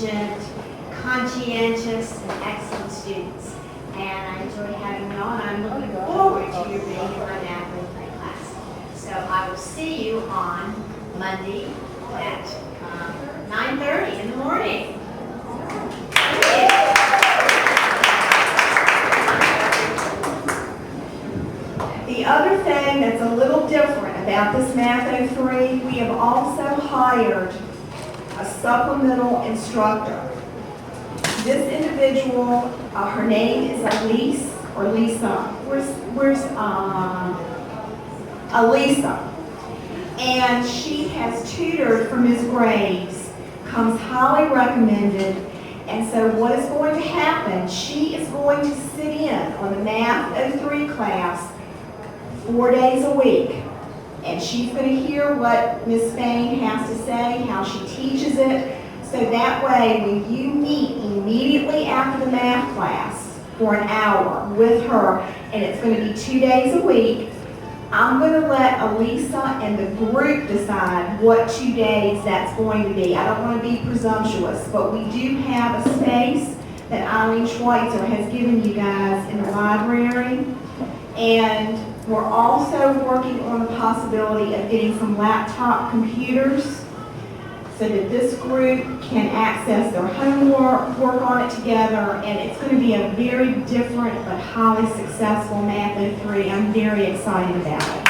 diligent, conscientious, and excellent students. And I enjoy having you all, and I'm looking forward to your being in my math and play class. So I will see you on Monday at 9:30 in the morning. The other thing that's a little different about this Math 03, we have also hired a supplemental instructor. This individual, her name is Elise, or Lisa. Where's Elisa? And she has tutored for Ms. Graves, comes highly recommended. And so what is going to happen, she is going to sit in on the Math 03 class 4 days a week. And she's going to hear what Ms. Spain has to say, how she teaches it. So that way, when you meet immediately after the math class for an hour with her, and it's going to be 2 days a week, I'm going to let Elisa and the group decide what 2 days that's going to be. I don't want to be presumptuous, but we do have a space that Eileen Schweitzer has given you guys in the library. And we're also working on the possibility of getting some laptop computers so that this group can access their homework, work on it together, and it's going to be a very different but highly successful Math 03. I'm very excited about it.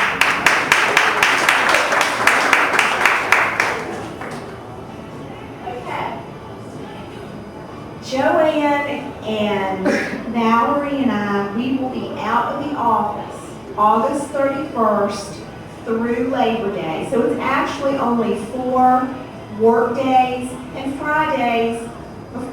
Okay. Joanne and Valerie and I, we will be out of the office August 31st through Labor Day. So it's actually only 4 work days and Fridays.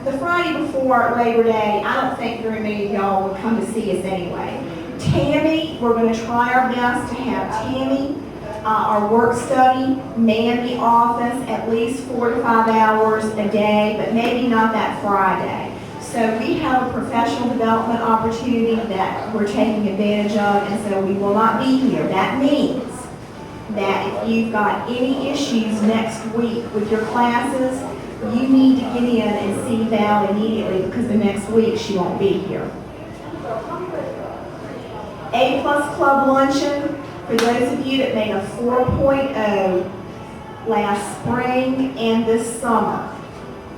The Friday before Labor Day, I don't think very many of y'all would come to see us anyway. Tammy, we're going to try our best to have Tammy, our work study, man the office at least 4 to 5 hours a day, but maybe not that Friday. So we have a professional development opportunity that we're taking advantage of, and so we will not be here. That means that if you've got any issues next week with your classes, you need to get in and see Val immediately, because the next week she won't be here. A+ Club Luncheon, for those of you that made a 4.0 last spring and this summer.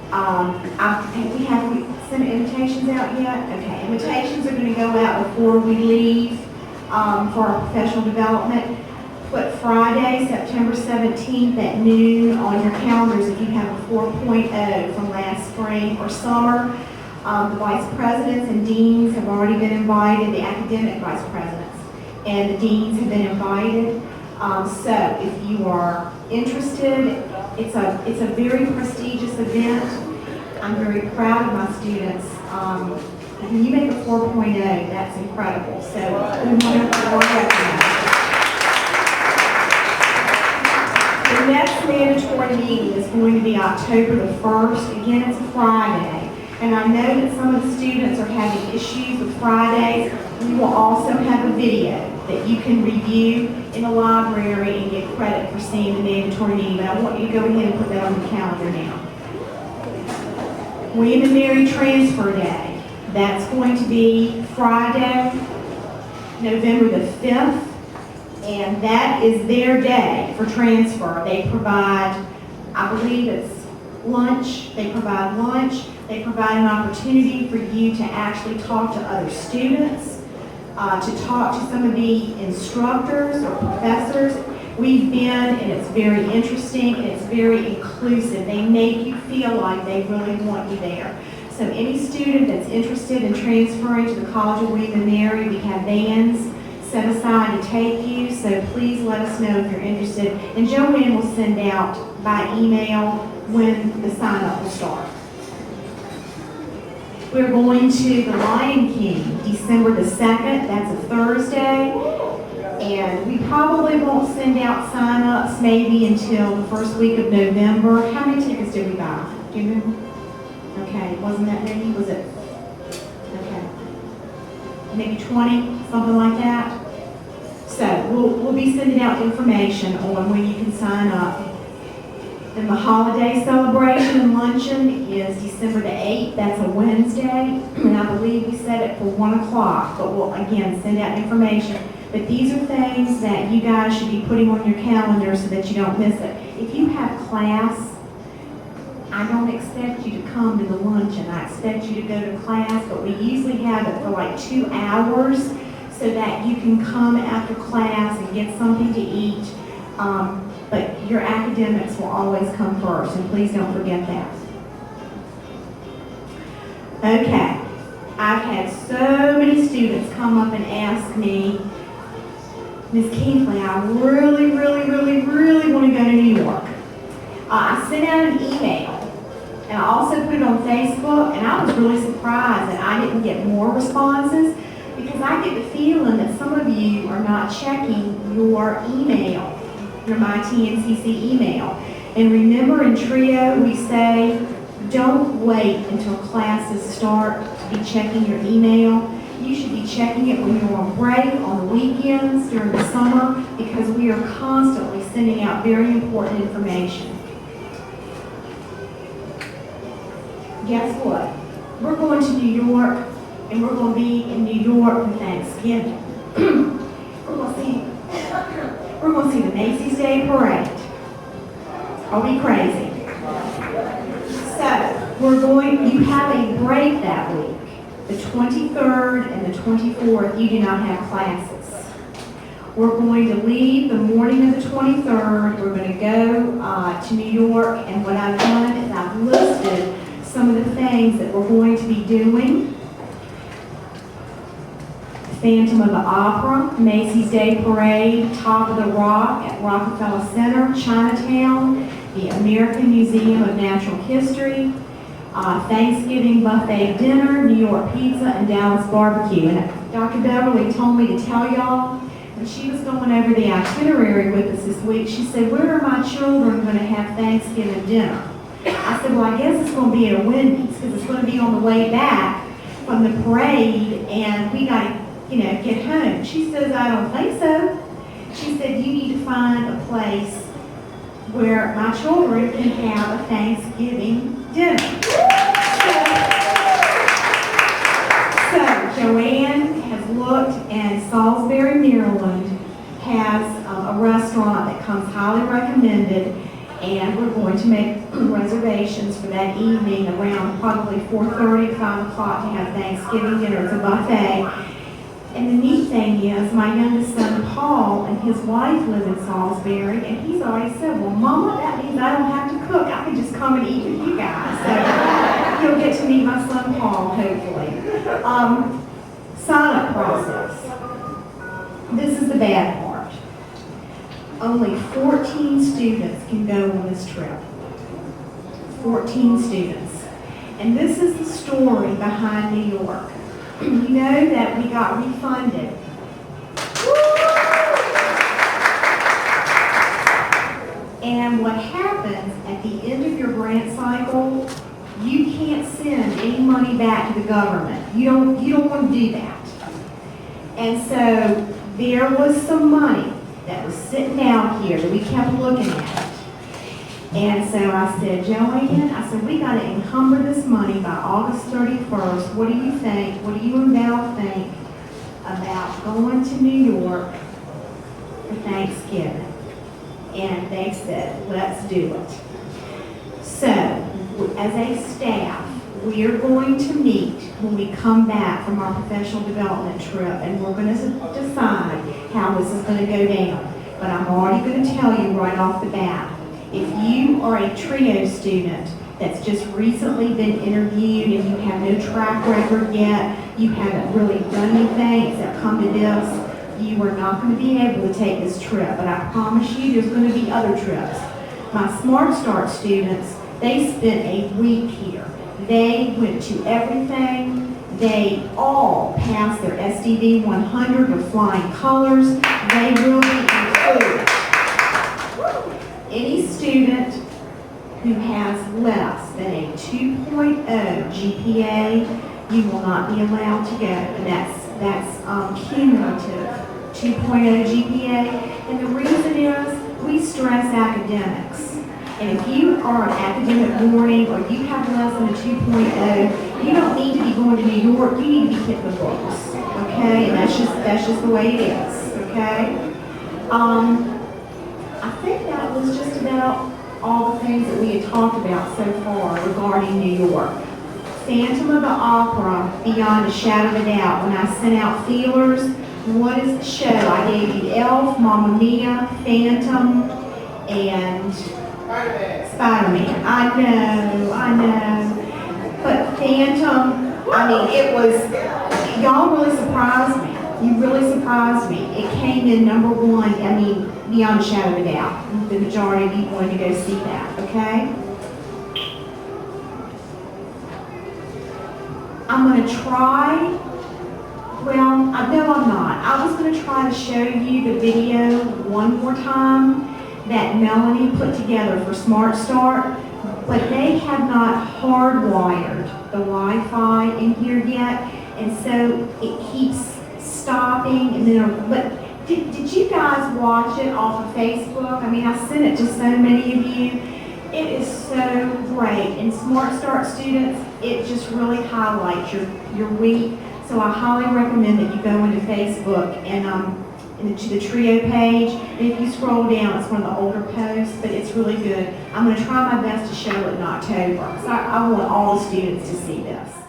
Have we sent invitations out yet? Okay, invitations are going to go out before we leave for our professional development. Put Friday, September 17th at noon on your calendars if you have a 4.0 from last spring or summer. The vice presidents and deans have already been invited, the academic vice presidents and the deans have been invited. So if you are interested, it's a very prestigious event. I'm very proud of my students. When you make a 4.0, that's incredible. So we want to recognize. The next mandatory meeting is going to be October the 1st. Again, it's a Friday. And I know that some of the students are having issues with Fridays. We will also have a video that you can review in the library and get credit for seeing the mandatory meeting. But I want you to go ahead and put that on the calendar now. William and Mary Transfer Day. That's going to be Friday, November the 5th. And that is their day for transfer. They provide, I believe it's lunch. They provide lunch. They provide an opportunity for you to actually talk to other students, to talk to some of the instructors or professors. We've been, and it's very interesting, and it's very inclusive. They make you feel like they really want you there. So any student that's interested in transferring to the College of William and Mary, we have vans set aside to take you, so please let us know if you're interested. And Joanne will send out by email when the sign-up will start. We're going to the Lion King, December the 2nd. That's a Thursday. And we probably won't send out sign-ups maybe until the first week of November. How many tickets did we buy? Do you remember? Okay, wasn't that many? Was it? Okay. Maybe 20, something like that. So we'll be sending out information on when you can sign up. Then the holiday celebration and luncheon is December the 8th. That's a Wednesday. And I believe we set it for 1 o'clock. But we'll, again, send out information. But these are things that you guys should be putting on your calendar so that you don't miss it. If you have class, I don't expect you to come to the luncheon. I expect you to go to class, but we usually have it for like 2 hours so that you can come after class and get something to eat. But your academics will always come first, and please don't forget that. Okay, I've had so many students come up and ask me, Ms. Kingsley, I really want to go to New York. I sent out an email, and I also put it on Facebook, and I was really surprised that I didn't get more responses because I get the feeling that some of you are not checking your email, your MYTNCC email. And remember in TRIO we say, don't wait until classes start to be checking your email. You should be checking it when you're on break, on the weekends, during the summer, because we are constantly sending out very important information. Guess what? We're going to New York, and we're going to be in New York for Thanksgiving. We're going to see the Macy's Day Parade. Are we crazy? So, you have a break that week. The 23rd and the 24th, you do not have classes. We're going to leave the morning of the 23rd. We're going to go to New York, and what I've done is I've listed some of the things that we're going to be doing. Phantom of the Opera, Macy's Day Parade, Top of the Rock at Rockefeller Center, Chinatown, the American Museum of Natural History, Thanksgiving buffet dinner, New York pizza, and Dallas barbecue. And Dr. Beverly told me to tell y'all, when she was going over the itinerary with us this week, she said, where are my children going to have Thanksgiving dinner? I said, well, I guess it's going to be at a Wendy's because it's going to be on the way back from the parade, and we got to, get home. She says, I don't think so. She said, you need to find a place where my children can have a Thanksgiving dinner. So Joanne has looked, and Salisbury, Maryland has a restaurant that comes highly recommended, and we're going to make reservations for that evening around probably 4:30, 5 o'clock to have Thanksgiving dinner. It's a buffet. And the neat thing is, my youngest son, Paul, and his wife live in Salisbury, and he's already said, well, Mama, that means I don't have to cook. I can just come and eat with you guys. So you'll get to meet my son, Paul, hopefully. Sign-up process. This is the bad part. Only 14 students can go on this trip. 14 students. And this is the story behind New York. You know that we got refunded. And what happens at the end of your grant cycle, you can't send any money back to the government. You don't want to do that. And so there was some money that was sitting out here that we kept looking at. And so I said, Joanne, we got to encumber this money by August 31st. What do you think? What do you and Val think about going to New York for Thanksgiving? And they said, let's do it. So, as a staff, we are going to meet when we come back from our professional development trip, and we're going to decide how this is going to go down. But I'm already going to tell you right off the bat, if you are a TRIO student that's just recently been interviewed and you have no track record yet, you haven't really done anything except come to this, you are not going to be able to take this trip. But I promise you there's going to be other trips. My Smart Start students, they spent a week here. They went to everything. They all passed their SDV 100 with flying colors. They will be included. Any student who has less than a 2.0 GPA, you will not be allowed to go. And that's cumulative 2.0 GPA. And the reason is we stress academics. And if you are on academic warning or you have less than a 2.0, you don't need to be going to New York, you need to be hitting the books, okay? And that's just the way it is, okay? I think that was just about all the things that we had talked about so far regarding New York. Phantom of the Opera, beyond a shadow of a doubt. When I sent out feelers, what is the show? I gave you Elf, Mamma Mia, Phantom, and Spider-Man. I know. But Phantom, I mean, it was, y'all really surprised me. You really surprised me. It came in #1, I mean, beyond a shadow of a doubt. The majority of you wanted to go see that, okay? I'm going to try, well, no I'm not. I was going to try to show you the video one more time that Melanie put together for Smart Start, but they have not hardwired the Wi-Fi in here yet, and so it keeps stopping, and then, but did you guys watch it off of Facebook? I mean, I sent it to so many of you. It is so great, and Smart Start students, it just really highlights your week. So I highly recommend that you go into Facebook and to the TRIO page. And if you scroll down, it's one of the older posts, but it's really good. I'm going to try my best to show it in October, because I want all the students to see this.